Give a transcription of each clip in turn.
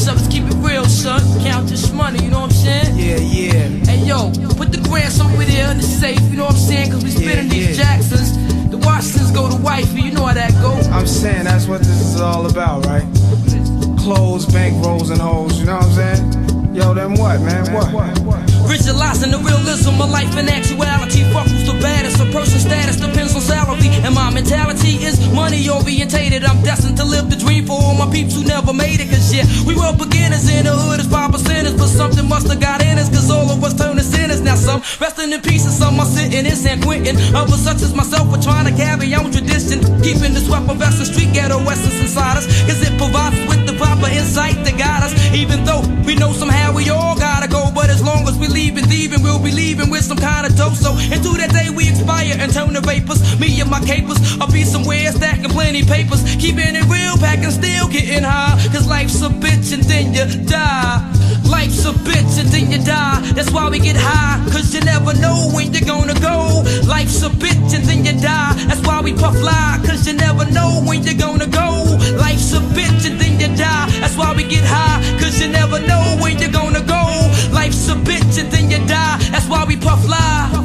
up, let's keep it real, son. Count this money, you know what I'm saying? Yeah, yeah. Hey, yo, put the grants over there in the safe, you know what I'm saying? Cause we spinning these Jacksons. The Washingtons go to wifey, you know how that go. I'm saying that's what this is all about, right? Clothes, bank rolls, and hoes, you know what I'm saying? Yo, then what, man? What? Visualizing the realism of life and actuality. Fuck who's the baddest, a person's status depends on salary. And my mentality is money orientated. I'm destined to live the dream for all my peeps who never made it. Cause yeah, we were beginners in the hood as 5%ers, but something must have got in us, cause all of us turned to sinners. Now some resting in peace and some are sitting in San Quentin. Others such as myself are trying to carry on tradition, keeping this weapon vest and street ghetto essence inside us, cause it provides us with the proper insight to guide us. Even though we know somehow we all gotta go, but as long as we leave and thieving, we'll be leaving with some kind of dope. So into that day we expire and turn to vapors. Me and my capers, I'll be somewhere stacking plenty papers, keeping it real, packing still getting high. Cause life's a bitch and then you die. Life's a bitch and then you die. That's why we get high, cause you never know when you're gonna go. Life's a bitch and then you die. That's why we puff fly, cause you never know when you're gonna go. Life's a bitch and then you die. That's why we get high, cause you never know when you're gonna go. Life's a bitch and then you die. That's why we puff fly.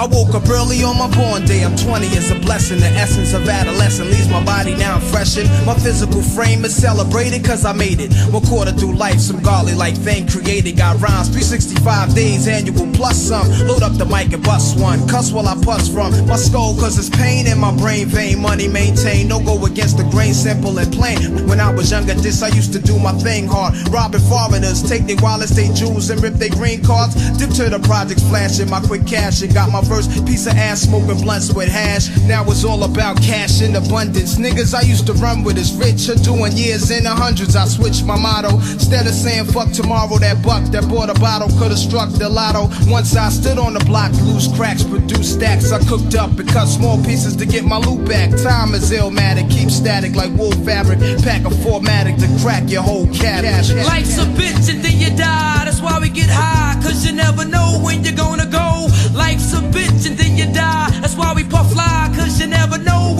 I woke up early on my born day. I'm 20, it's a blessing. The essence of adolescence leaves my body now I'm freshened. My physical frame is celebrated cause I made it. One quarter through life, some godly like thing created. Got rhymes, 365 days annual plus some. Load up the mic and bust one. Cuss while I puss from my skull cause it's pain in my brain vein. Money maintained, no go against the grain, simple and plain. When I was younger, this I used to do my thing hard. Robbing foreigners, take their wallets, they jewels and rip their green cards. Dip to the projects, flashing my quick cash and got my first piece of ass, smoking blunts with hash. Now it's all about cash in abundance. Niggas I used to run with is rich, are doing years in the hundreds. I switched my motto. Instead of saying fuck tomorrow, that buck that bought a bottle could've struck the lotto. Once I stood on the block, loose cracks, produced stacks. I cooked up and cut small pieces to get my loot back. Time is illmatic, keep static like wool fabric. Pack a formatic to crack your whole cash. Life's a bitch and then you die. That's why we get high, cause you never know when you're gonna go. Life's a bitch and then you die. That's why we puff fly, cause you never know